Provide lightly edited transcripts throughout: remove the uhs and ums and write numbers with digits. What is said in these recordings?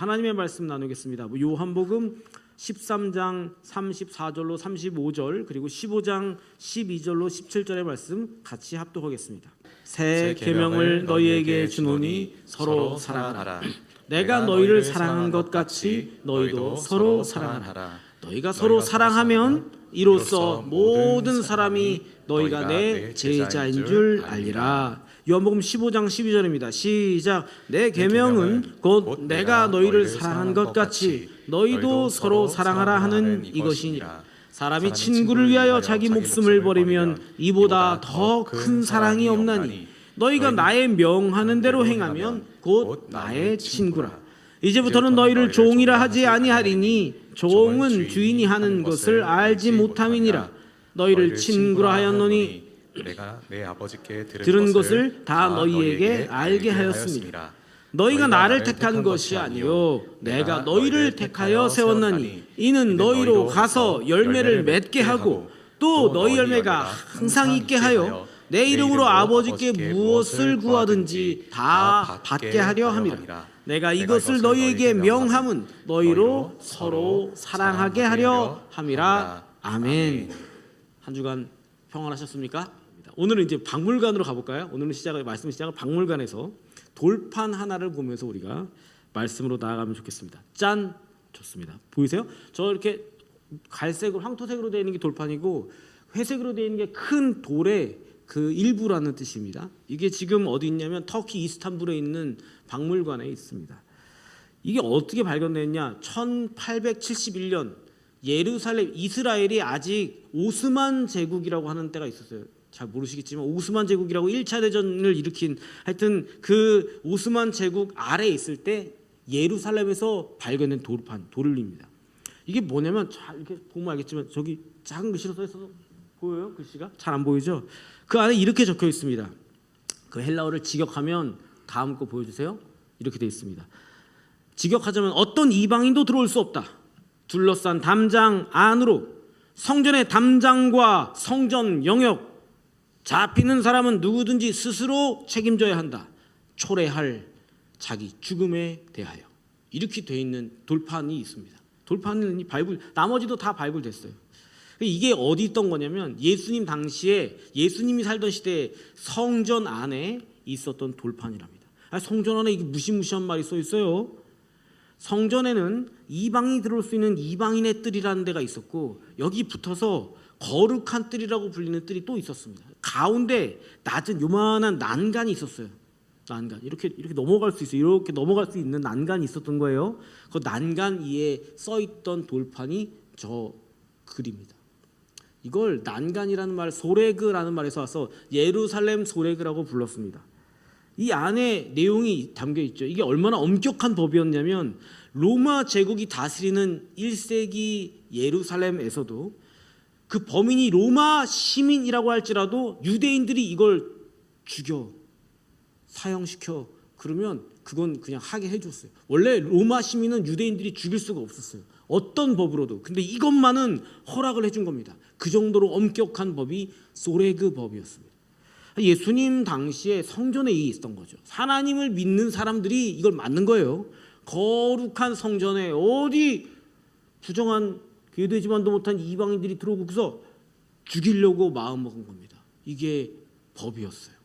하나님의 말씀 나누겠습니다. 요한복음 13장 34절로 35절 그리고 15장 12절로 17절의 말씀 같이 합독하겠습니다. 새 계명을 너희에게 주노니 서로 사랑하라. 내가 너희를 사랑한 것 같이 너희도 서로 사랑하라. 너희가 서로 사랑하면 이로써 모든 사람이 너희가 내 제자인 줄 알리라. 요한복음 15장 12절입니다. 시작. 내 계명은 곧 내가 너희를 사랑한 것 같이 너희도 서로 사랑하라 하는 이것이니라. 사람이 친구를 위하여 자기 목숨을 버리면 이보다 더 큰 사랑이 없나니 너희가 나의 명하는 대로 행하면 곧 나의 친구라. 이제부터는 너희를 종이라 하지 아니하리니 종은 주인이 하는 것을 알지 못함이니라. 너희를 친구라 하였노니 내가 내 아버지께 들은 것을 다 너희에게 알게 하였습니다. 너희가 나를 택한 것이 아니요 내가 너희를 택하여 세웠나니 이는 너희로 가서 열매를 맺게 하고 또 너희 열매가 항상 있게 하여 내 이름으로 아버지께 무엇을 구하든지 다 받게 하려 함이라. 내가 이것을 너희에게 명함은 너희로 서로 사랑하게 하려 함이라. 아멘. 한 주간 평안하셨습니까? 오늘은 이제 박물관으로 가볼까요? 오늘은 말씀 시작을 박물관에서 돌판 하나를 보면서 우리가 말씀으로 나아가면 좋겠습니다. 짠! 좋습니다. 보이세요? 저 이렇게 갈색으로 황토색으로 되어 있는 게 돌판이고 회색으로 되어 있는 게 큰 돌의 그 일부라는 뜻입니다. 이게 지금 어디 있냐면 터키 이스탄불에 있는 박물관에 있습니다. 이게 어떻게 발견됐냐? 1871년 예루살렘 이스라엘이 아직 오스만 제국이라고 하는 때가 있었어요. 잘 모르시겠지만 오스만 제국이라고 1차 대전을 일으킨 하여튼 그 오스만 제국 아래에 있을 때 예루살렘에서 발견된 돌입니다. 이게 뭐냐면 잘 이렇게 보면 알겠지만 저기 작은 글씨로 써 있어서 보여요? 글씨가? 잘 안 보이죠? 그 안에 이렇게 적혀 있습니다. 그 헬라어를 직역하면 다음 거 보여주세요. 이렇게 되어 있습니다. 직역하자면 어떤 이방인도 들어올 수 없다. 둘러싼 담장 안으로 성전의 담장과 성전 영역 잡히는 사람은 누구든지 스스로 책임져야 한다. 초래할 자기 죽음에 대하여. 이렇게 되어 있는 돌판이 있습니다. 돌판은 나머지도 다 발굴됐어요. 이게 어디 있던 거냐면 예수님 당시에 예수님이 살던 시대에 성전 안에 있었던 돌판이랍니다. 성전 안에 이게 무시무시한 말이 써 있어요. 성전에는 이방인이 들어올 수 있는 이방인의 뜰이라는 데가 있었고 여기 붙어서 거룩한 뜰이라고 불리는 뜰이 또 있었습니다. 가운데 낮은 요만한 난간이 있었어요. 난간 이렇게 넘어갈 수 있어요. 이렇게 넘어갈 수 있는 난간이 있었던 거예요. 그 난간 위에 써 있던 돌판이 저 글입니다. 이걸 난간이라는 말, 소레그라는 말에서 와서 예루살렘 소레그라고 불렀습니다. 이 안에 내용이 담겨 있죠. 이게 얼마나 엄격한 법이었냐면 로마 제국이 다스리는 1세기 예루살렘에서도 그 범인이 로마 시민이라고 할지라도 유대인들이 이걸 죽여 사형시켜 그러면 그건 그냥 하게 해줬어요. 원래 로마 시민은 유대인들이 죽일 수가 없었어요. 어떤 법으로도. 근데 이것만은 허락을 해준 겁니다. 그 정도로 엄격한 법이 소레그 법이었습니다. 예수님 당시에 성전에 있었던 거죠. 하나님을 믿는 사람들이 이걸 만든 거예요. 거룩한 성전에 어디 부정한 교회되지만도 못한 이방인들이 들어오고 그래서 죽이려고 마음먹은 겁니다. 이게 법이었어요.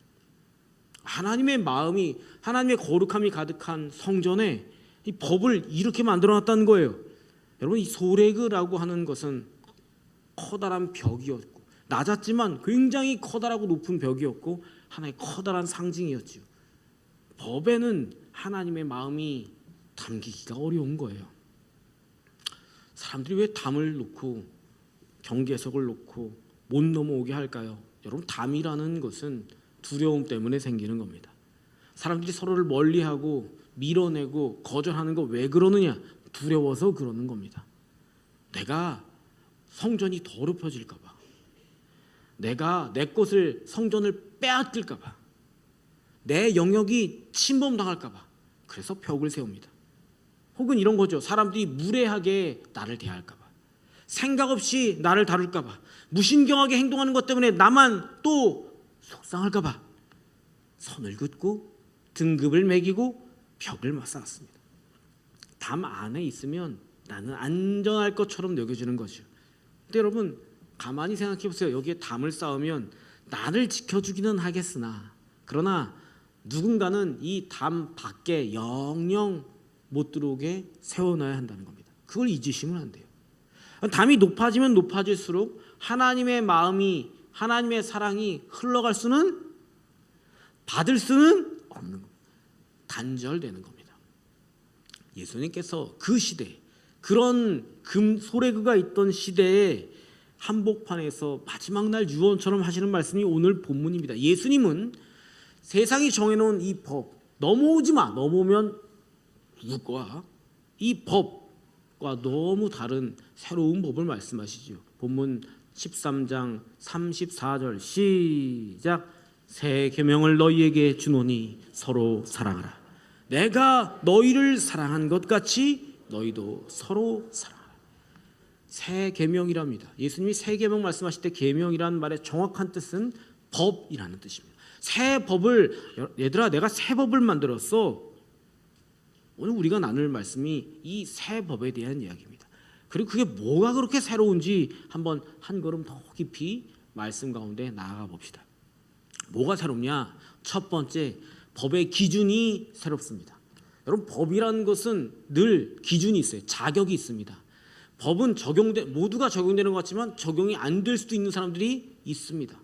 하나님의 마음이 하나님의 거룩함이 가득한 성전에 이 법을 이렇게 만들어놨다는 거예요. 여러분 이 소레그라고 하는 것은 커다란 벽이었고 낮았지만 굉장히 커다랗고 높은 벽이었고 하나의 커다란 상징이었죠. 법에는 하나님의 마음이 담기기가 어려운 거예요. 사람들이 왜 담을 놓고 경계석을 놓고 못 넘어오게 할까요? 여러분 담이라는 것은 두려움 때문에 생기는 겁니다. 사람들이 서로를 멀리하고 밀어내고 거절하는 거 왜 그러느냐? 두려워서 그러는 겁니다. 내가 성전이 더럽혀질까 봐, 내가 내 것을 성전을 빼앗길까 봐, 내 영역이 침범당할까 봐 그래서 벽을 세웁니다. 혹은 이런 거죠. 사람들이 무례하게 나를 대할까 봐, 생각 없이 나를 다룰까 봐, 무신경하게 행동하는 것 때문에 나만 또 속상할까 봐 선을 긋고 등급을 매기고 벽을 쌓았습니다. 담 안에 있으면 나는 안전할 것처럼 여겨지는 거죠. 근데 여러분 가만히 생각해 보세요. 여기에 담을 쌓으면 나를 지켜주기는 하겠으나 그러나 누군가는 이 담 밖에 영영 못 들어오게 세워놔야 한다는 겁니다. 그걸 잊으시면 안 돼요. 담이 높아지면 높아질수록 하나님의 마음이 하나님의 사랑이 흘러갈 수는 받을 수는 없는 겁니다. 단절되는 겁니다. 예수님께서 그 시대 그런 소래그가 있던 시대에 한복판에서 마지막 날 유언처럼 하시는 말씀이 오늘 본문입니다. 예수님은 세상이 정해놓은 이 법 넘어오지 마. 넘어오면 죽을 거야. 이 법과 너무 다른 새로운 법을 말씀하시죠. 본문 13장 34절 시작. 새 계명을 너희에게 주노니 서로 사랑하라. 내가 너희를 사랑한 것 같이 너희도 서로 사랑하라. 새 계명이랍니다. 예수님이 새 계명 말씀하실 때 계명이라는 말의 정확한 뜻은 법이라는 뜻입니다. 새 법을 얘들아 내가 새 법을 만들었어. 오늘 우리가 나눌 말씀이 이 새 법에 대한 이야기입니다. 그리고 그게 뭐가 그렇게 새로운지 한번 한 걸음 더 깊이 말씀 가운데 나아가 봅시다. 뭐가 새롭냐? 첫 번째, 법의 기준이 새롭습니다. 여러분 법이라는 것은 늘 기준이 있어요. 자격이 있습니다. 법은 모두가 적용되는 것 같지만 적용이 안 될 수도 있는 사람들이 있습니다.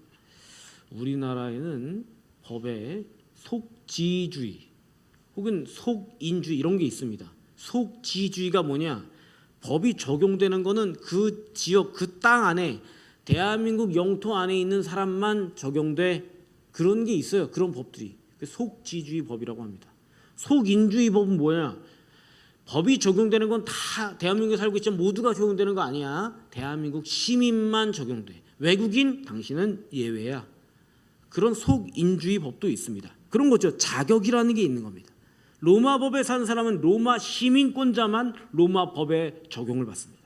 우리나라에는 법에 속지주의 혹은 속인주의 이런 게 있습니다. 속지주의가 뭐냐? 법이 적용되는 거는 그 지역 그 땅 안에 대한민국 영토 안에 있는 사람만 적용돼. 그런 게 있어요. 그런 법들이 속지주의 법이라고 합니다. 속인주의 법은 뭐냐? 법이 적용되는 건 다 대한민국에 살고 있지만 모두가 적용되는 거 아니야. 대한민국 시민만 적용돼. 외국인 당신은 예외야. 그런 속인주의 법도 있습니다. 그런 거죠. 자격이라는 게 있는 겁니다. 로마 법에 사는 사람은 로마 시민권자만 로마 법에 적용을 받습니다.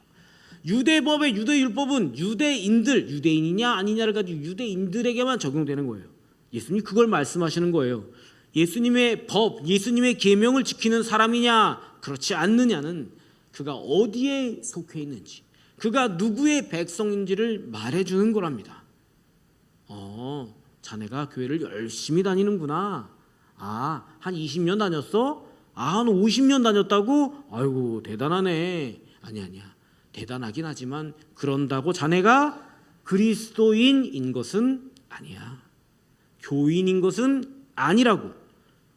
유대법의 유대율법은 유대인이냐 아니냐를 가지고 유대인들에게만 적용되는 거예요. 예수님이 그걸 말씀하시는 거예요. 예수님의 법, 예수님의 계명을 지키는 사람이냐 그렇지 않느냐는 그가 어디에 속해 있는지, 그가 누구의 백성인지를 말해주는 거랍니다. 자네가 교회를 열심히 다니는구나. 한 20년 다녔어? 한 50년 다녔다고? 아이고 대단하네. 아니야. 대단하긴 하지만 그런다고 자네가 그리스도인인 것은 아니야. 교인인 것은 아니라고.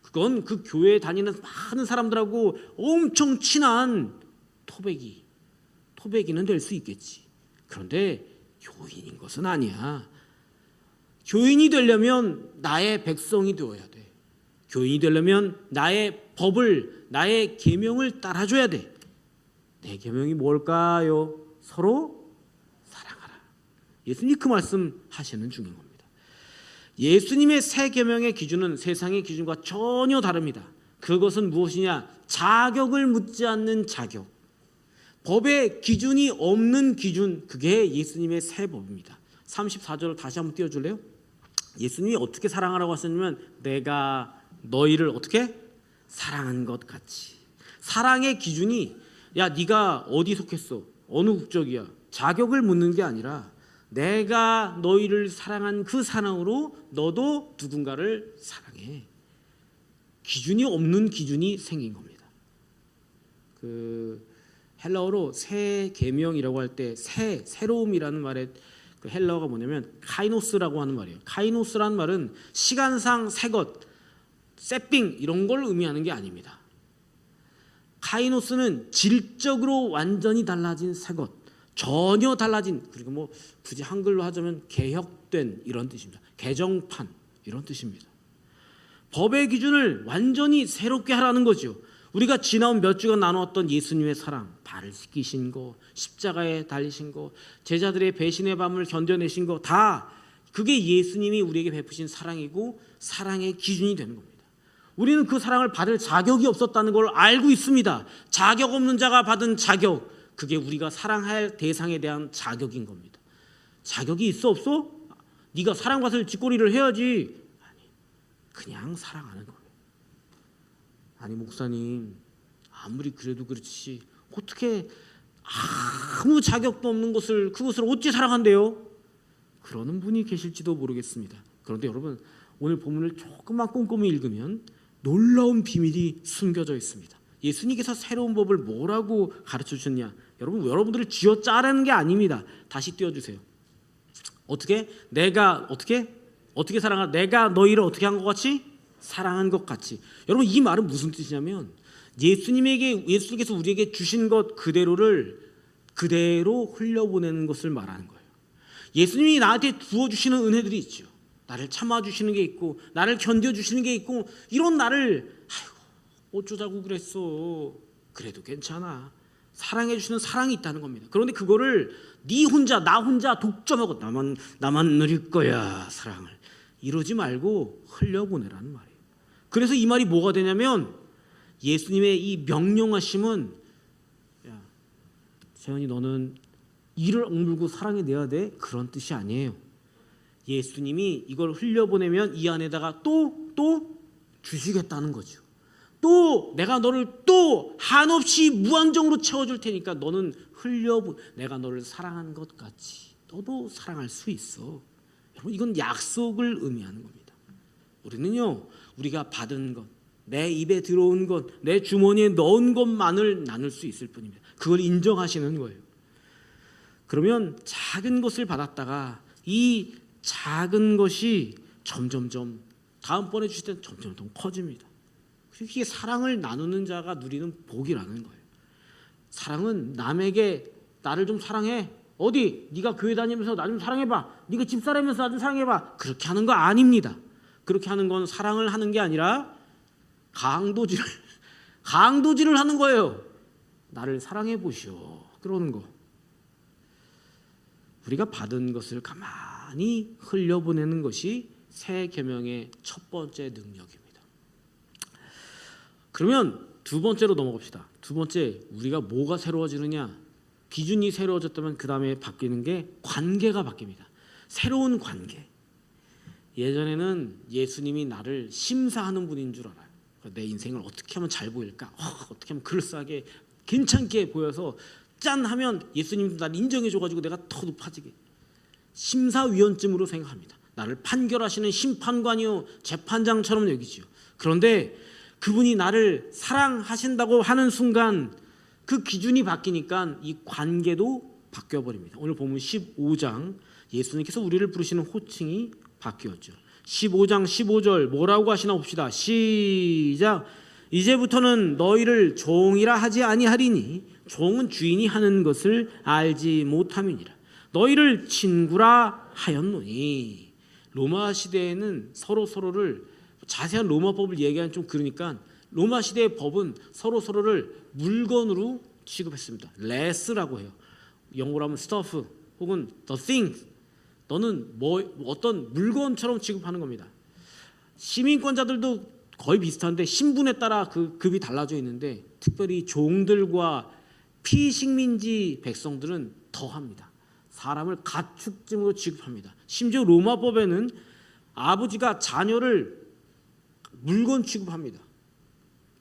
그건 그 교회에 다니는 많은 사람들하고 엄청 친한 토백이는 될 수 있겠지. 그런데 교인인 것은 아니야. 교인이 되려면 나의 백성이 되어야 돼. 교인이 되려면 나의 법을, 나의 계명을 따라줘야 돼. 내 계명이 뭘까요? 서로 사랑하라. 예수님이 그 말씀 하시는 중인 겁니다. 예수님의 새 계명의 기준은 세상의 기준과 전혀 다릅니다. 그것은 무엇이냐? 자격을 묻지 않는 자격. 법의 기준이 없는 기준, 그게 예수님의 새 법입니다. 34절을 다시 한번 띄워줄래요? 예수님이 어떻게 사랑하라고 하셨냐면 내가 너희를 어떻게? 사랑한 것 같이. 사랑의 기준이 네가 어디 속했어? 어느 국적이야? 자격을 묻는 게 아니라 내가 너희를 사랑한 그 사랑으로 너도 누군가를 사랑해. 기준이 없는 기준이 생긴 겁니다. 그 헬라어로 새 계명이라고 할 때 새로움이라는 말의 그 헬라어가 뭐냐면 카이노스라고 하는 말이에요. 카이노스라는 말은 시간상 새것, 새삥 이런 걸 의미하는 게 아닙니다. 카이노스는 질적으로 완전히 달라진 새것, 전혀 달라진, 그리고 굳이 한글로 하자면 개혁된 이런 뜻입니다. 개정판 이런 뜻입니다. 법의 기준을 완전히 새롭게 하라는 거죠. 우리가 지나온 몇 주간 나누었던 예수님의 사랑, 발을 씻기신 거, 십자가에 달리신 거, 제자들의 배신의 밤을 견뎌내신 거, 다 그게 예수님이 우리에게 베푸신 사랑이고 사랑의 기준이 되는 겁니다. 우리는 그 사랑을 받을 자격이 없었다는 걸 알고 있습니다. 자격 없는 자가 받은 자격, 그게 우리가 사랑할 대상에 대한 자격인 겁니다. 자격이 있어 없어? 네가 사랑받을 짓거리를 해야지. 아니, 그냥 사랑하는 거예요. 아니 목사님, 아무리 그래도 그렇지 어떻게 아무 자격도 없는 그것을 어찌 사랑한대요? 그러는 분이 계실지도 모르겠습니다. 그런데 여러분 오늘 본문을 조금만 꼼꼼히 읽으면 놀라운 비밀이 숨겨져 있습니다. 예수님께서 새로운 법을 뭐라고 가르쳐 주셨냐? 여러분들을 쥐어 짜라는 게 아닙니다. 다시 띄워주세요. 어떻게 사랑하? 내가 너희를 어떻게 한 것 같이? 사랑한 것 같이. 여러분 이 말은 무슨 뜻이냐면 예수님께서 우리에게 주신 것 그대로 흘려보내는 것을 말하는 거예요. 예수님이 나한테 부어주시는 은혜들이 있죠. 나를 참아주시는 게 있고 나를 견뎌주시는 게 있고 이런 나를 어쩌자고 그랬어. 그래도 괜찮아. 사랑해주시는 사랑이 있다는 겁니다. 그런데 그거를 나 혼자 독점하고 나만 누릴 거야 사랑을. 이러지 말고 흘려보내라는 말이에요. 그래서 이 말이 뭐가 되냐면 예수님의 이 명령하심은 야 재현이 너는 이를 억물고 사랑해내야 돼 그런 뜻이 아니에요. 예수님이 이걸 흘려보내면 이 안에다가 또 주시겠다는 거죠. 또 내가 너를 또 한없이 무한정으로 채워줄 테니까 너는 내가 너를 사랑하는 것 같이 너도 사랑할 수 있어. 여러분 이건 약속을 의미하는 겁니다. 우리는요 우리가 받은 것, 내 입에 들어온 것, 내 주머니에 넣은 것만을 나눌 수 있을 뿐입니다. 그걸 인정하시는 거예요. 그러면 작은 것을 받았다가 이 작은 것이 점점점 다음번에 주실 때는 점점 더 커집니다. 이게 사랑을 나누는 자가 누리는 복이라는 거예요. 사랑은 남에게 나를 좀 사랑해. 어디 네가 교회 다니면서 나 좀 사랑해봐. 네가 집사람이면서 나 좀 사랑해봐. 그렇게 하는 거 아닙니다. 그렇게 하는 건 사랑을 하는 게 아니라 강도질을 하는 거예요. 나를 사랑해 보시오. 그러는 거. 우리가 받은 것을 가만히 흘려보내는 것이 새 계명의 첫 번째 능력입니다. 그러면 두 번째로 넘어갑시다. 두 번째 우리가 뭐가 새로워지느냐? 기준이 새로워졌다면 그 다음에 바뀌는 게 관계가 바뀝니다. 새로운 관계. 예전에는 예수님이 나를 심사하는 분인 줄 알아요. 내 인생을 어떻게 하면 잘 보일까? 어떻게 하면 그럴싸하게 괜찮게 보여서 짠 하면 예수님도 나를 인정해줘가지고 내가 더 높아지게. 심사위원쯤으로 생각합니다. 나를 판결하시는 심판관이요 재판장처럼 여기지요. 그런데 그분이 나를 사랑하신다고 하는 순간 그 기준이 바뀌니까 이 관계도 바뀌어버립니다. 오늘 보면 15장 예수님께서 우리를 부르시는 호칭이 바뀌었죠. 15장 15절 뭐라고 하시나 봅시다. 시작. 이제부터는 너희를 종이라 하지 아니하리니 종은 주인이 하는 것을 알지 못함이니라. 너희를 친구라 하였노니. 로마 시대에는 서로를 자세한 로마법을 얘기하면 좀 그러니까 로마 시대의 법은 서로를 물건으로 취급했습니다. 레스라고 해요. 영어로 하면 stuff 혹은 the things. 너는 어떤 물건처럼 취급하는 겁니다. 시민권자들도 거의 비슷한데 신분에 따라 그 급이 달라져 있는데 특별히 종들과 피식민지 백성들은 더합니다. 사람을 가축쯤으로 취급합니다. 심지어 로마법에는 아버지가 자녀를 물건 취급합니다.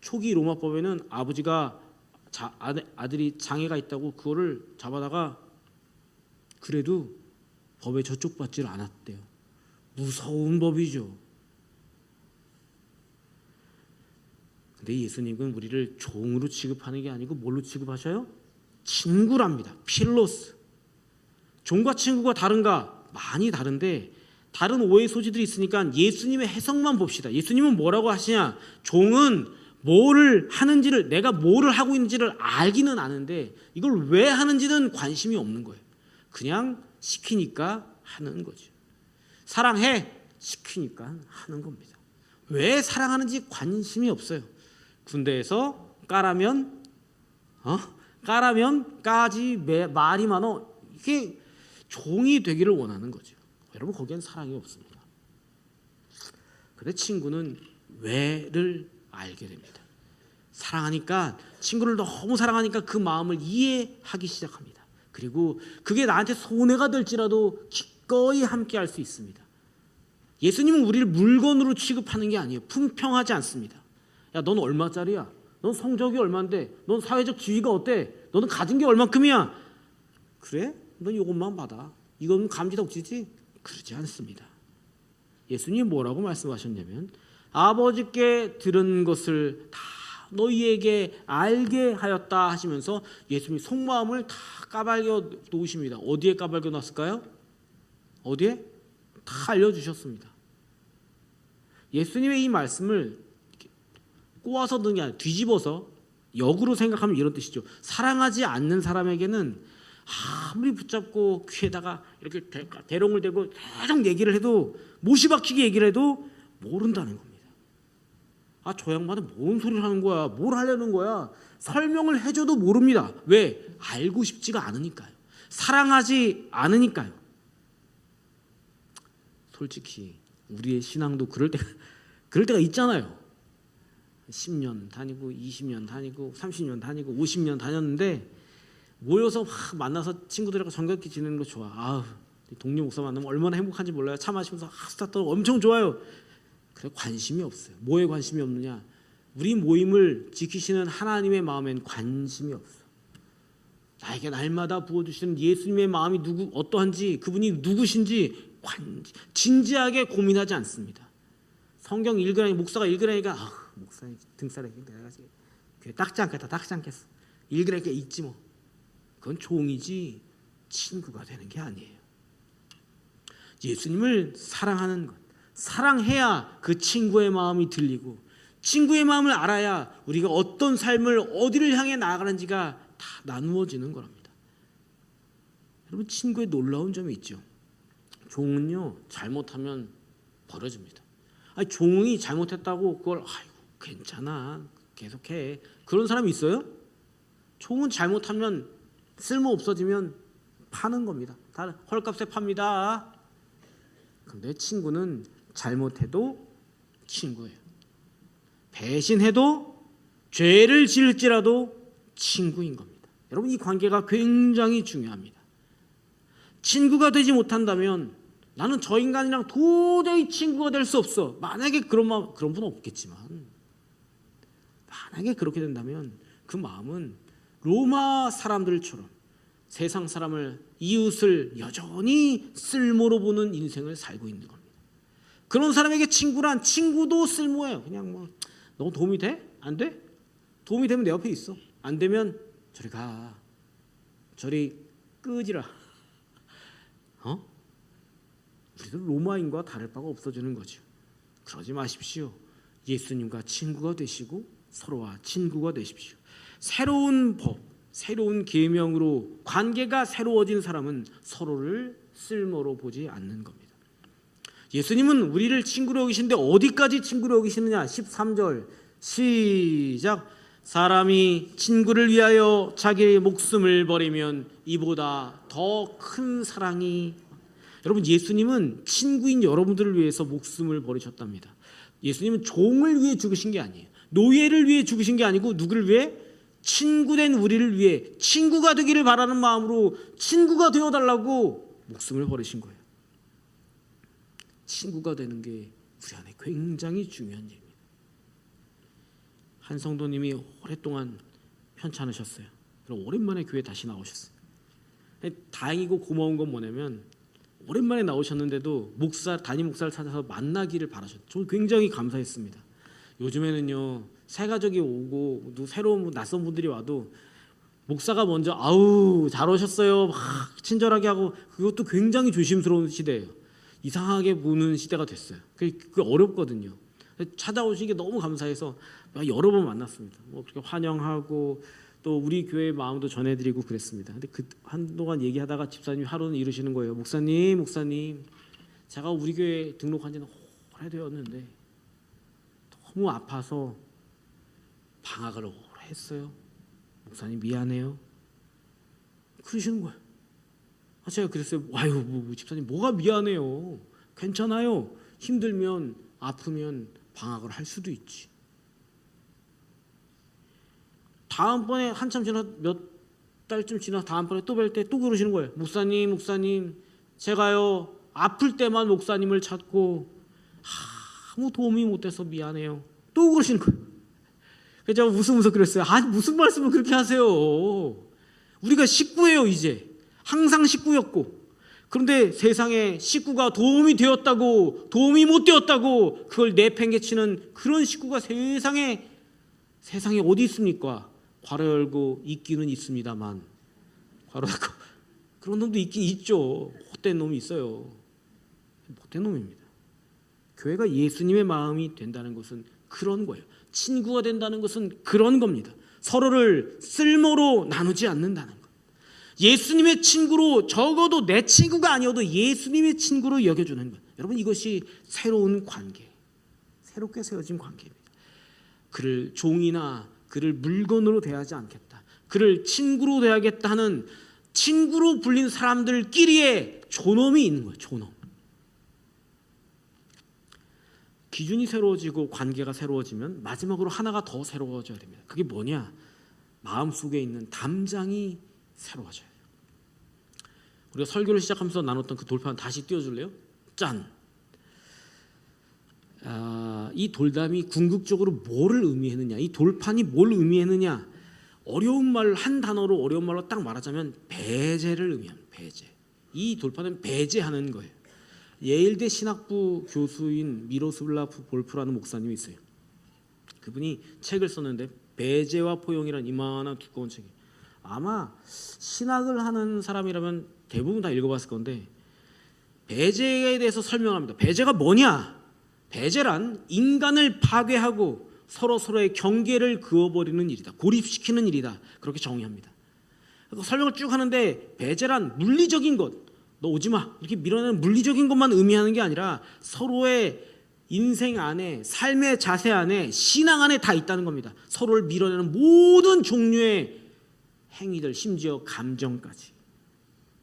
초기 로마법에는 아버지가 아들이 장애가 있다고 그거를 잡아다가 그래도 법에 저촉받지를 않았대요. 무서운 법이죠. 근데 예수님은 우리를 종으로 취급하는 게 아니고 뭘로 취급하셔요? 친구랍니다. 필로스. 종과 친구가 다른가? 많이 다른데 다른 오해 소지들이 있으니까 예수님의 해석만 봅시다. 예수님은 뭐라고 하시냐? 종은 뭐를 하는지를 내가 뭐를 하고 있는지를 알기는 아는데 이걸 왜 하는지는 관심이 없는 거예요. 그냥 시키니까 하는 거죠. 사랑해 시키니까 하는 겁니다. 왜 사랑하는지 관심이 없어요. 군대에서 까라면 까지 말이 많어. 이게 종이 되기를 원하는 거죠. 여러분 거기엔 사랑이 없습니다. 그런데 친구는 왜를 알게 됩니다. 사랑하니까 친구를 너무 사랑하니까 그 마음을 이해하기 시작합니다. 그리고 그게 나한테 손해가 될지라도 기꺼이 함께할 수 있습니다. 예수님은 우리를 물건으로 취급하는 게 아니에요. 품평하지 않습니다. 야, 넌 얼마짜리야? 넌 성적이 얼만데? 넌 사회적 지위가 어때? 너는 가진 게 얼만큼이야? 그래? 넌 이것만 받아. 이건 감지덕지지? 그러지 않습니다. 예수님이 뭐라고 말씀하셨냐면 아버지께 들은 것을 다 너희에게 알게 하였다 하시면서 예수님이 속마음을 다 까발려 놓으십니다. 어디에 까발려 놨을까요? 어디에? 다 알려주셨습니다. 예수님의 이 말씀을 꼬아서 넣은 게 아니라 뒤집어서 역으로 생각하면 이런 뜻이죠. 사랑하지 않는 사람에게는 아무리 붙잡고 귀에다가 이렇게 대롱을 대고 계속 얘기를 해도 못이박히게 얘기를 해도 모른다는 겁니다. 아, 저 양반은 뭔 소리를 하는 거야? 뭘 하려는 거야? 설명을 해줘도 모릅니다. 왜? 알고 싶지가 않으니까요. 사랑하지 않으니까요. 솔직히 우리의 신앙도 그럴 때가 있잖아요. 10년 다니고 20년 다니고 30년 다니고 50년 다녔는데 모여서 막 만나서 친구들하고 정겹게 지내는 거 좋아. 아우, 동료 목사 만나면 얼마나 행복한지 몰라요. 차 마시면서 수다 떨고 엄청 좋아요. 그래, 관심이 없어요. 뭐에 관심이 없느냐? 우리 모임을 지키시는 하나님의 마음엔 관심이 없어. 나에게 날마다 부어주시는 예수님의 마음이 어떠한지, 그분이 누구신지 진지하게 고민하지 않습니다. 성경 읽으라니, 목사가 읽으라니까 목사의 등살에 내가 귀에 닦지 않겠어. 읽으라니까 읽지 뭐. 그건 종이지 친구가 되는 게 아니에요. 예수님을 사랑하는 것, 사랑해야 그 친구의 마음이 들리고 친구의 마음을 알아야 우리가 어떤 삶을 어디를 향해 나아가는지가 다 나누어지는 거랍니다. 여러분, 친구의 놀라운 점이 있죠. 종은요, 잘못하면 버려집니다. 아니, 종이 잘못했다고 그걸 괜찮아 계속해, 그런 사람이 있어요? 종은 잘못하면 쓸모 없어지면 파는 겁니다. 다 헐값에 팝니다. 근데 친구는 잘못해도 친구예요. 배신해도 죄를 지을지라도 친구인 겁니다. 여러분, 이 관계가 굉장히 중요합니다. 친구가 되지 못한다면 나는 저 인간이랑 도저히 친구가 될 수 없어. 만약에 그런 분은 없겠지만, 만약에 그렇게 된다면 그 마음은 로마 사람들처럼 세상 사람을, 이웃을 여전히 쓸모로 보는 인생을 살고 있는 겁니다. 그런 사람에게 친구란, 친구도 쓸모예요. 그냥 뭐 너 도움이 돼? 안 돼? 도움이 되면 내 옆에 있어. 안 되면 저리 가. 저리 끄지라. 우리도 로마인과 다를 바가 없어지는 거죠. 그러지 마십시오. 예수님과 친구가 되시고 서로와 친구가 되십시오. 새로운 법, 새로운 계명으로 관계가 새로워진 사람은 서로를 쓸모로 보지 않는 겁니다. 예수님은 우리를 친구로 여기시는데 어디까지 친구로 여기시느냐? 13절 시작. 사람이 친구를 위하여 자기의 목숨을 버리면 이보다 더 큰 사랑이. 여러분, 예수님은 친구인 여러분들을 위해서 목숨을 버리셨답니다. 예수님은 종을 위해 죽으신 게 아니에요. 노예를 위해 죽으신 게 아니고 누구를 위해? 친구된 우리를 위해, 친구가 되기를 바라는 마음으로 친구가 되어달라고 목숨을 버리신 거예요. 친구가 되는 게 우리 안에 굉장히 중요한 일입니다. 한 성도님이 오랫동안 편찮으셨어요. 그럼 오랜만에 교회 다시 나오셨어요. 다행이고 고마운 건 뭐냐면 오랜만에 나오셨는데도 담임 목사를 찾아서 만나기를 바라셨어요. 저는 굉장히 감사했습니다. 요즘에는요, 새 가족이 오고 또 새로운 낯선 분들이 와도 목사가 먼저 아우 잘 오셨어요 막 친절하게 하고, 그것도 굉장히 조심스러운 시대예요. 이상하게 보는 시대가 됐어요. 그게 어렵거든요. 찾아오신 게 너무 감사해서 여러 번 만났습니다. 뭐 그렇게 환영하고 또 우리 교회의 마음도 전해드리고 그랬습니다. 근데 한동안 얘기하다가 집사님이 하루는 이러시는 거예요. 목사님, 제가 우리 교회 등록한 지는 오래되었는데 너무 아파서 방학을 오래 했어요. 목사님 미안해요. 그러시는 거예요. 제가 그랬어요. 아유, 집사님 뭐가 미안해요. 괜찮아요. 힘들면 아프면 방학을 할 수도 있지. 다음번에 한참 지나 몇 달쯤 지나 다음번에 또 뵐 때 또 그러시는 거예요. 목사님 제가요 아플 때만 목사님을 찾고 아무 도움이 못 돼서 미안해요. 또 그러시는 거예요. 그래서 제가 웃으면서 그랬어요. 아니 무슨 말씀을 그렇게 하세요. 우리가 식구예요 이제. 항상 식구였고. 그런데 세상에 식구가 도움이 되었다고 도움이 못 되었다고 그걸 내팽개치는 그런 식구가 세상에 어디 있습니까? 괄호 열고 있기는 있습니다만 괄호 닫고 그런 놈도 있긴 있죠. 헛된 놈이 있어요. 못된 놈입니다. 교회가 예수님의 마음이 된다는 것은 그런 거예요. 친구가 된다는 것은 그런 겁니다. 서로를 쓸모로 나누지 않는다는 것. 예수님의 친구로 적어도 내 친구가 아니어도 예수님의 친구로 여겨주는 것. 여러분 이것이 새로운 관계, 새롭게 세워진 관계입니다. 그를 종이나 그를 물건으로 대하지 않겠다. 그를 친구로 대하겠다 하는 친구로 불린 사람들끼리의 존엄이 있는 거예요. 존엄. 기준이 새로워지고 관계가 새로워지면 마지막으로 하나가 더 새로워져야 됩니다. 그게 뭐냐? 마음속에 있는 담장이 새로워져야 돼요. 우리가 설교를 시작하면서 나눴던 그 돌판 다시 띄워줄래요? 짠! 이 돌담이 궁극적으로 뭐를 의미했느냐, 이 돌판이 뭘 의미했느냐, 어려운 말 한 단어로 어려운 말로 딱 말하자면 배제를 의미합니다. 배제. 이 돌판은 배제하는 거예요. 예일대 신학부 교수인 미로슬라프 볼프라는 목사님이 있어요. 그분이 책을 썼는데 배제와 포용이라는 이만한 두꺼운 책이 아마 신학을 하는 사람이라면 대부분 다 읽어봤을 건데 배제에 대해서 설명합니다. 배제가 뭐냐? 배제란 인간을 파괴하고 서로의 경계를 그어버리는 일이다. 고립시키는 일이다. 그렇게 정의합니다. 설명을 쭉 하는데 배제란 물리적인 것, 너 오지마 이렇게 밀어내는 물리적인 것만 의미하는 게 아니라 서로의 인생 안에 삶의 자세 안에 신앙 안에 다 있다는 겁니다. 서로를 밀어내는 모든 종류의 행위들, 심지어 감정까지.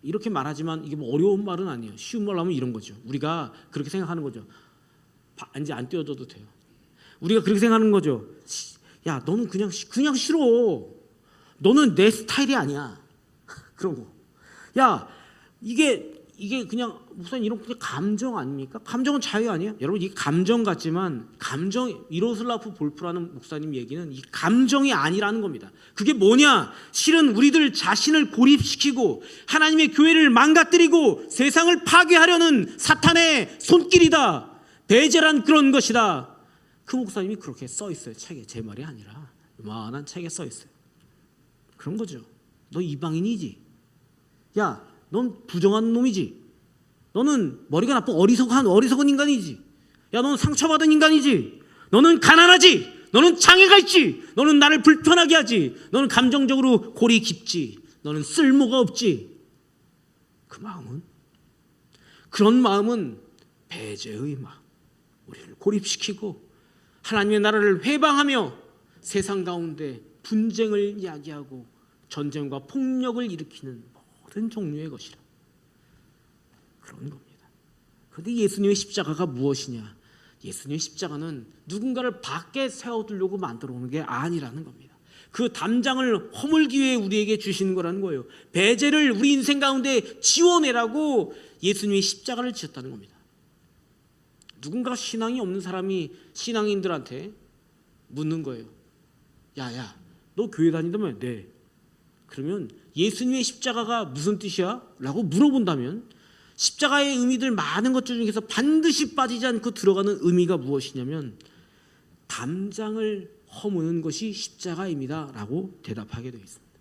이렇게 말하지만 이게 뭐 어려운 말은 아니에요. 쉬운 말로 하면 이런 거죠. 우리가 그렇게 생각하는 거죠. 이제 안 띄워줘도 돼요. 우리가 그렇게 생각하는 거죠. 야, 너는 그냥 싫어. 너는 내 스타일이 아니야. 그런 거. 야, 이게 그냥 목사님 이런 게 감정 아닙니까? 감정은 자유 아니에요? 여러분 이 감정 같지만 미로슬라프 볼프라는 목사님 얘기는 이 감정이 아니라는 겁니다. 그게 뭐냐? 실은 우리들 자신을 고립시키고 하나님의 교회를 망가뜨리고 세상을 파괴하려는 사탄의 손길이다. 배제란 그런 것이다. 그 목사님이 그렇게 써 있어요. 책에. 제 말이 아니라 요만한 책에 써 있어요. 그런 거죠. 너 이방인이지. 야, 넌 부정한 놈이지. 너는 머리가 나쁜 어리석은 인간이지. 야, 너는 상처받은 인간이지. 너는 가난하지. 너는 장애가 있지. 너는 나를 불편하게 하지. 너는 감정적으로 골이 깊지. 너는 쓸모가 없지. 그런 마음은 배제의 마음. 우리를 고립시키고 하나님의 나라를 회방하며 세상 가운데 분쟁을 야기하고 전쟁과 폭력을 일으키는 모든 종류의 것이라. 그런 겁니다. 그런데 예수님의 십자가가 무엇이냐? 예수님의 십자가는 누군가를 밖에 세워두려고 만들어 놓은 게 아니라는 겁니다. 그 담장을 허물기 위해 우리에게 주시는 거라는 거예요. 배제를 우리 인생 가운데 지워내라고 예수님의 십자가를 지었다는 겁니다. 누군가 신앙이 없는 사람이 신앙인들한테 묻는 거예요. 야, 너 교회 다닌다며? 네. 그러면 예수님의 십자가가 무슨 뜻이야? 라고 물어본다면 십자가의 의미들 많은 것 중에서 반드시 빠지지 않고 들어가는 의미가 무엇이냐면 담장을 허무는 것이 십자가입니다 라고 대답하게 되어 있습니다.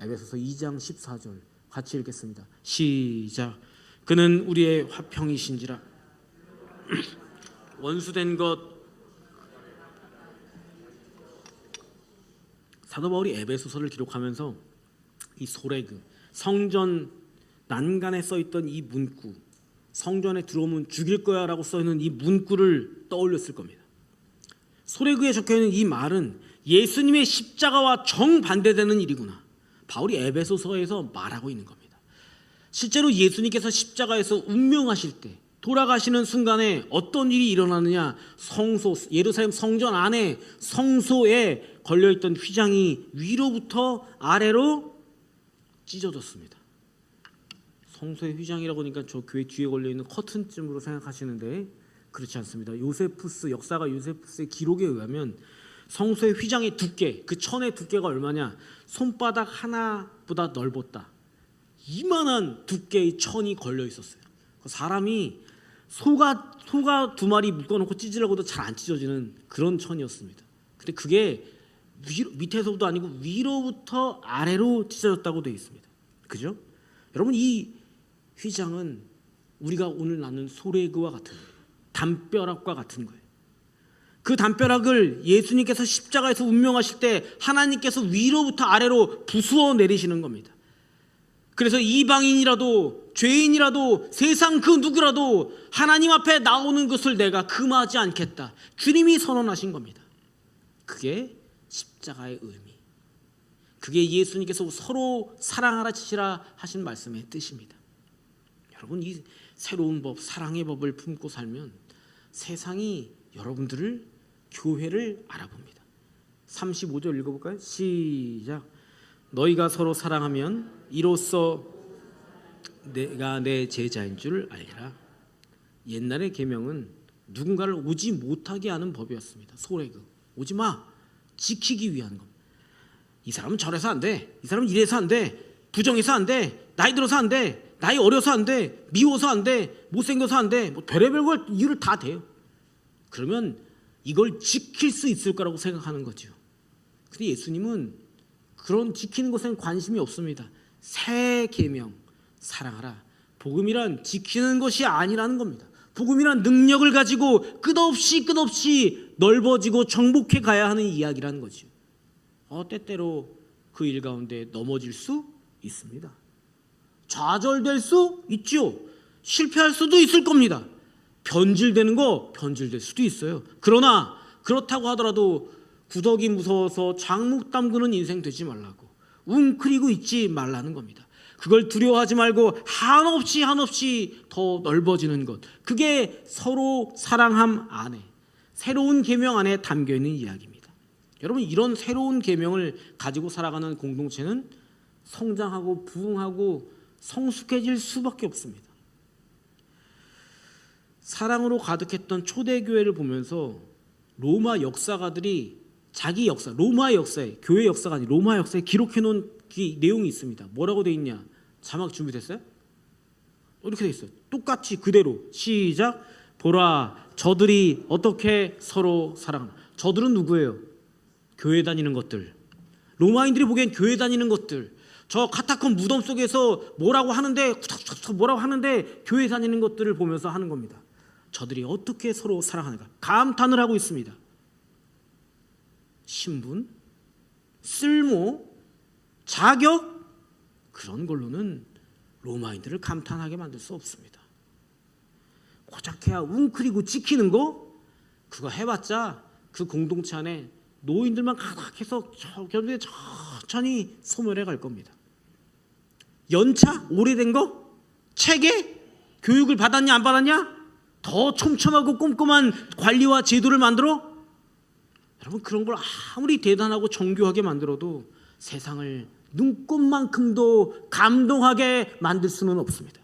에베소서 2장 14절 같이 읽겠습니다. 시작. 그는 우리의 화평이신지라 원수된 것. 사도 바울이 에베소서를 기록하면서 이 소레그 성전 난간에 써있던 이 문구, 성전에 들어오면 죽일 거야 라고 써있는 이 문구를 떠올렸을 겁니다. 소레그에 적혀있는 이 말은 예수님의 십자가와 정반대되는 일이구나. 바울이 에베소서에서 말하고 있는 겁니다. 실제로 예수님께서 십자가에서 운명하실 때 돌아가시는 순간에 어떤 일이 일어나느냐? 예루살렘 성전 안에 성소에 걸려있던 휘장이 위로부터 아래로 찢어졌습니다. 성소의 휘장이라고 하니까 저 교회 뒤에 걸려있는 커튼쯤으로 생각하시는데 그렇지 않습니다. 역사가 요세푸스의 기록에 의하면 성소의 휘장의 두께, 그 천의 두께가 얼마냐? 손바닥 하나보다 넓었다. 이만한 두께의 천이 걸려 있었어요. 사람이 소가 두 마리 묶어놓고 찢으려고도 잘 안 찢어지는 그런 천이었습니다. 근데 그게 밑에서부터 아니고 위로부터 아래로 찢어졌다고 되어 있습니다. 그죠? 여러분, 이 휘장은 우리가 오늘 나눈 소레그와 같은 거예요. 담벼락과 같은 거예요. 그 담벼락을 예수님께서 십자가에서 운명하실 때 하나님께서 위로부터 아래로 부수어 내리시는 겁니다. 그래서 이방인이라도 죄인이라도 세상 그 누구라도 하나님 앞에 나오는 것을 내가 금하지 않겠다. 주님이 선언하신 겁니다. 그게 십자가의 의미, 그게 예수님께서 서로 사랑하라 치시라 하신 말씀의 뜻입니다. 여러분, 이 새로운 법, 사랑의 법을 품고 살면 세상이 여러분들을, 교회를 알아봅니다. 35절 읽어볼까요? 시작. 너희가 서로 사랑하면 이로써 내가 내 제자인 줄 알리라. 옛날의 계명은 누군가를 오지 못하게 하는 법이었습니다. 소레그, 오지 마, 지키기 위한 것. 이 사람은 저래서 안 돼, 이 사람은 이래서 안 돼, 부정해서 안 돼, 나이 들어서 안 돼, 나이 어려서 안 돼, 미워서 안 돼, 못생겨서 안 돼, 뭐 별의별 걸 이유를 다 대요. 그러면 이걸 지킬 수 있을 거라고 생각하는 거죠. 근데 예수님은 그런 지키는 것에는 관심이 없습니다. 새 계명, 사랑하라. 복음이란 지키는 것이 아니라는 겁니다. 복음이란 능력을 가지고 끝없이 넓어지고 정복해 가야 하는 이야기라는 거죠. 때때로 그 일 가운데 넘어질 수 있습니다. 좌절될 수 있죠. 실패할 수도 있을 겁니다. 변질되는 거 변질될 수도 있어요. 그러나 그렇다고 하더라도 구더기 무서워서 장목 담그는 인생 되지 말라고, 웅크리고 있지 말라는 겁니다. 그걸 두려워하지 말고 한없이 더 넓어지는 것, 그게 서로 사랑함 안에, 새로운 계명 안에 담겨있는 이야기입니다. 여러분, 이런 새로운 계명을 가지고 살아가는 공동체는 성장하고 부흥하고 성숙해질 수밖에 없습니다. 사랑으로 가득했던 초대교회를 보면서 로마 역사가들이 자기 역사, 로마의 역사에, 교회 역사가 아닌 로마 역사에 기록해 놓은 내용이 있습니다. 뭐라고 돼 있냐? 자막 준비됐어요? 이렇게 돼 있어요. 똑같이 그대로. 시작. 보라, 저들이 어떻게 서로 사랑하나. 저들은 누구예요? 교회 다니는 것들. 로마인들이 보기엔 교회 다니는 것들, 저 카타콤 무덤 속에서 뭐라고 하는데 교회 다니는 것들을 보면서 하는 겁니다. 저들이 어떻게 서로 사랑하는가 감탄을 하고 있습니다. 신분, 쓸모, 자격, 그런 걸로는 로마인들을 감탄하게 만들 수 없습니다. 고작해야 웅크리고 지키는 거, 그거 해봤자 그 공동체 안에 노인들만 가득해서 천천히 소멸해 갈 겁니다. 연차? 오래된 거? 체계? 교육을 받았냐 안 받았냐? 더 촘촘하고 꼼꼼한 관리와 제도를 만들어? 여러분, 그런 걸 아무리 대단하고 정교하게 만들어도 세상을 눈꽃만큼도 감동하게 만들 수는 없습니다.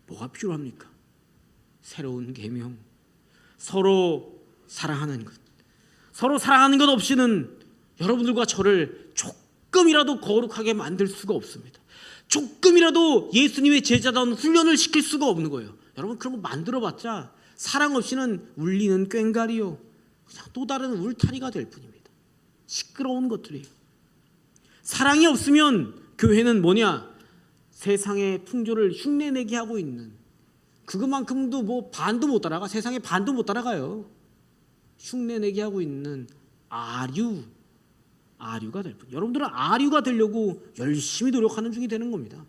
뭐가 필요합니까? 새로운 계명, 서로 사랑하는 것. 서로 사랑하는 것 없이는 여러분들과 저를 조금이라도 거룩하게 만들 수가 없습니다. 조금이라도 예수님의 제자다운 훈련을 시킬 수가 없는 거예요. 여러분, 그런 거 만들어봤자 사랑 없이는 울리는 꽹과리요, 그냥 또 다른 울타리가 될 뿐입니다. 시끄러운 것들이에요. 사랑이 없으면 교회는 뭐냐? 세상의 풍조를 흉내내게 하고 있는, 그것만큼도 뭐 반도 못 따라가, 세상의 반도 못 따라가요. 흉내내게 하고 있는 아류가 될 뿐. 여러분들은 아류가 되려고 열심히 노력하는 중이 되는 겁니다.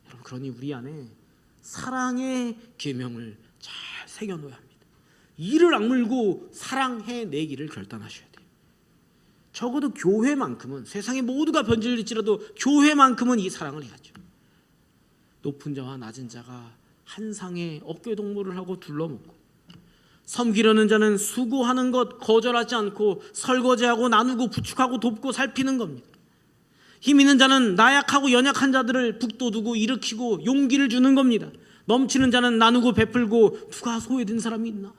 여러분, 그러니 우리 안에 사랑의 계명을 잘 새겨놓아야 합니다. 이를 악물고 사랑해내기를 결단하셔야 돼요. 적어도 교회만큼은, 세상의 모두가 변질될지라도 교회만큼은 이 사랑을 해야죠. 높은 자와 낮은 자가 한 상에 어깨동무를 하고 둘러먹고, 섬기려는 자는 수고하는 것 거절하지 않고 설거지하고 나누고 부축하고 돕고 살피는 겁니다. 힘 있는 자는 나약하고 연약한 자들을 북돋우고 일으키고 용기를 주는 겁니다. 넘치는 자는 나누고 베풀고, 누가 소외된 사람이 있나?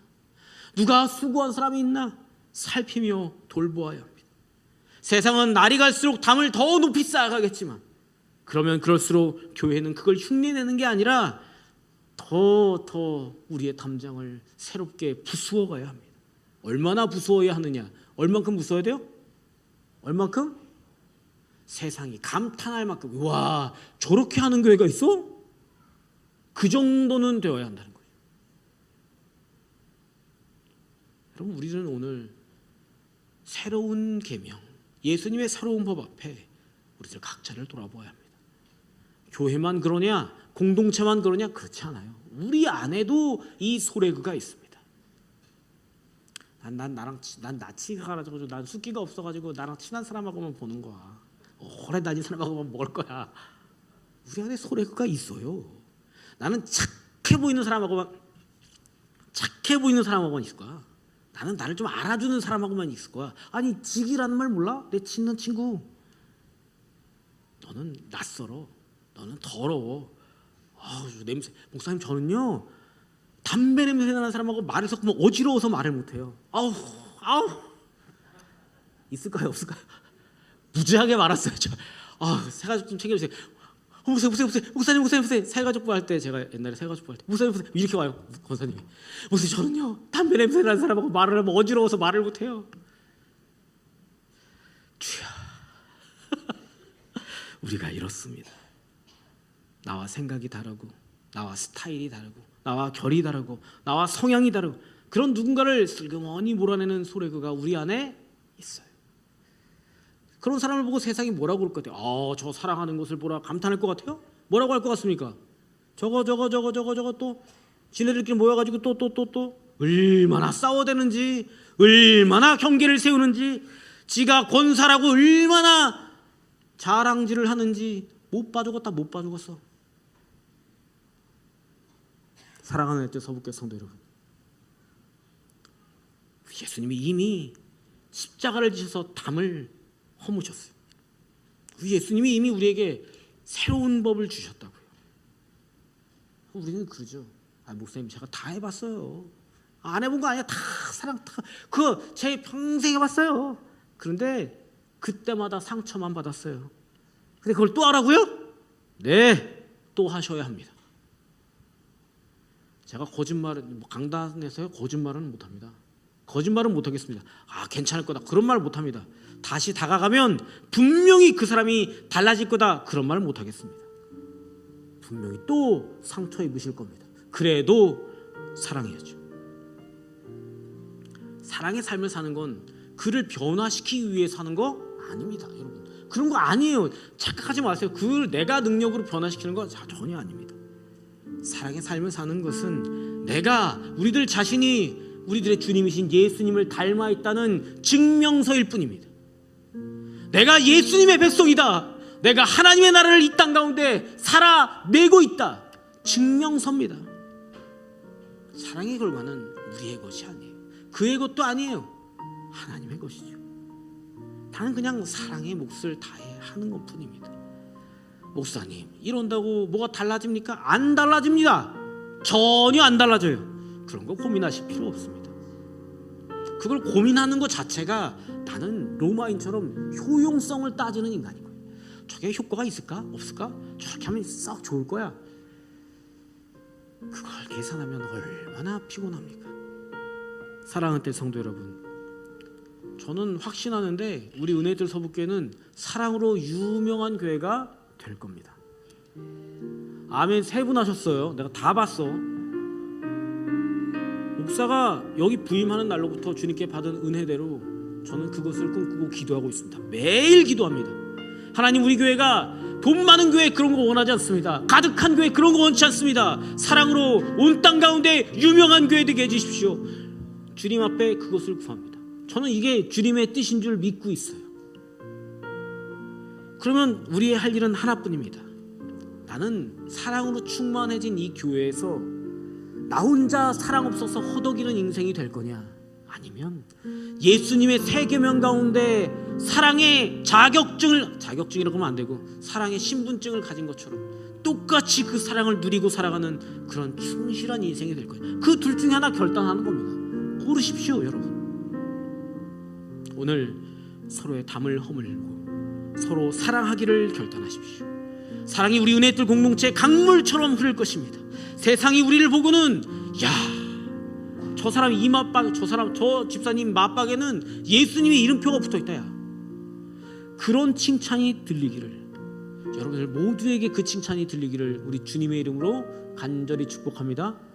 누가 수고한 사람이 있나 살피며 돌보아야 합니다. 세상은 날이 갈수록 담을 더 높이 쌓아가겠지만 그러면 그럴수록 교회는 그걸 흉내내는 게 아니라 더 우리의 담장을 새롭게 부수어가야 합니다. 얼마나 부수어야 하느냐? 얼만큼 부수어야 돼요? 얼만큼? 세상이 감탄할 만큼 와 저렇게 하는 교회가 있어? 그 정도는 되어야 한다는 거예요. 여러분 우리는 오늘 새로운 계명 예수님의 새로운 법 앞에 우리들 각자를 돌아보아야 합니다. 교회만 그러냐? 공동체만 그러냐? 그렇지 않아요. 우리 안에도 이 소래그가 있습니다. 난 나치가 가지고 난 숫기가 없어가지고 나랑 친한 사람하고만 보는 거야. 오래 다닌 사람하고만 먹을 거야. 우리 안에 소래그가 있어요. 나는 착해 보이는 사람하고만 있을 거야. 나는 나를 좀 알아주는 사람하고만 있을 거야. 아니 직이라는 말 몰라? 내 친한 친구. 너는 낯설어. 너는 더러워. 냄새. 목사님 저는요 담배 냄새 나는 사람하고 말을 섞으면 어지러워서 말을 못해요. 아우 있을까요 없을까요? 무지하게 말았어요. 새가족 좀 챙겨주세요. 목사님 새가족부 할 때 제가 옛날에 새가족부 할 때 목사님 이렇게 와요. 권사님이 목사님 저는요 담배 냄새 나는 사람하고 말을 하면 어지러워서 말을 못해요. 주야 우리가 이렇습니다. 나와 생각이 다르고 나와 스타일이 다르고 나와 결이 다르고 나와 성향이 다르고 그런 누군가를 슬그머니 몰아내는 소래그가 우리 안에 있어요. 그런 사람을 보고 세상이 뭐라고 그럴 것 같아요? 저 사랑하는 것을 보라 감탄할 것 같아요? 뭐라고 할 것 같습니까? 저거 또 지네들끼리 모여가지고 또 얼마나 싸워대는지 얼마나 경계를 세우는지 지가 권사라고 얼마나 자랑질을 하는지 못 봐 죽었어. 사랑하는 애들 서북교 성도 여러분, 예수님이 이미 십자가를 지셔서 담을 허무셨어요. 예수님이 이미 우리에게 새로운 법을 주셨다고요. 우리는 그러죠. 목사님 제가 다 해봤어요. 안 해본 거 아니야. 다 사랑 그거 제 평생 해봤어요. 그런데 그때마다 상처만 받았어요. 근데 그걸 또 하라고요? 네, 또 하셔야 합니다. 제가 거짓말은 강단에서요 거짓말은 못합니다. 거짓말은 못하겠습니다. 괜찮을 거다 그런 말 못합니다. 다시 다가가면 분명히 그 사람이 달라질 거다 그런 말을 못하겠습니다. 분명히 또 상처 입으실 겁니다. 그래도 사랑해야죠. 사랑의 삶을 사는 건 그를 변화시키기 위해 사는 거 아닙니다. 여러분 그런 거 아니에요. 착각하지 마세요. 그걸 내가 능력으로 변화시키는 건 전혀 아닙니다. 사랑의 삶을 사는 것은 내가 우리들 자신이 우리들의 주님이신 예수님을 닮아 있다는 증명서일 뿐입니다. 내가 예수님의 백성이다. 내가 하나님의 나라를 이 땅 가운데 살아내고 있다. 증명서입니다. 사랑의 결과는 우리의 것이 아니에요. 그의 것도 아니에요. 하나님의 것이죠. 나는 그냥 사랑의 몫을 다해 하는 것 뿐입니다. 목사님 이런다고 뭐가 달라집니까? 안 달라집니다. 전혀 안 달라져요. 그런 거 고민하실 필요 없습니다. 그걸 고민하는 것 자체가 나는 로마인처럼 효용성을 따지는 인간이고요. 저게 효과가 있을까? 없을까? 저렇게 하면 썩 좋을 거야. 그걸 계산하면 얼마나 피곤합니까? 사랑하는 때 성도 여러분, 저는 확신하는데 우리 은혜들 서북교회는 사랑으로 유명한 교회가 될 겁니다. 아멘 3분 하셨어요. 내가 다 봤어. 목사가 여기 부임하는 날로부터 주님께 받은 은혜대로 저는 그것을 꿈꾸고 기도하고 있습니다. 매일 기도합니다. 하나님 우리 교회가 돈 많은 교회 그런 거 원하지 않습니다. 가득한 교회 그런 거 원치 않습니다. 사랑으로 온 땅 가운데 유명한 교회 되게 해주십시오. 주님 앞에 그것을 구합니다. 저는 이게 주님의 뜻인 줄 믿고 있어요. 그러면 우리의 할 일은 하나뿐입니다. 나는 사랑으로 충만해진 이 교회에서 나 혼자 사랑 없어서 허덕이는 인생이 될 거냐, 아니면 예수님의 세 계명 가운데 사랑의 자격증이라고 하면 안 되고 사랑의 신분증을 가진 것처럼 똑같이 그 사랑을 누리고 살아가는 그런 충실한 인생이 될 거예요. 그 둘 중에 하나 결단하는 겁니다. 고르십시오, 여러분. 오늘 서로의 담을 허물고 서로 사랑하기를 결단하십시오. 사랑이 우리 은혜뜰 공동체 강물처럼 흐를 것입니다. 세상이 우리를 보고는 야, 저 사람 이 맞박, 저 집사님 맞박에는 예수님의 이름표가 붙어있다, 야. 그런 칭찬이 들리기를, 여러분들 모두에게 그 칭찬이 들리기를 우리 주님의 이름으로 간절히 축복합니다.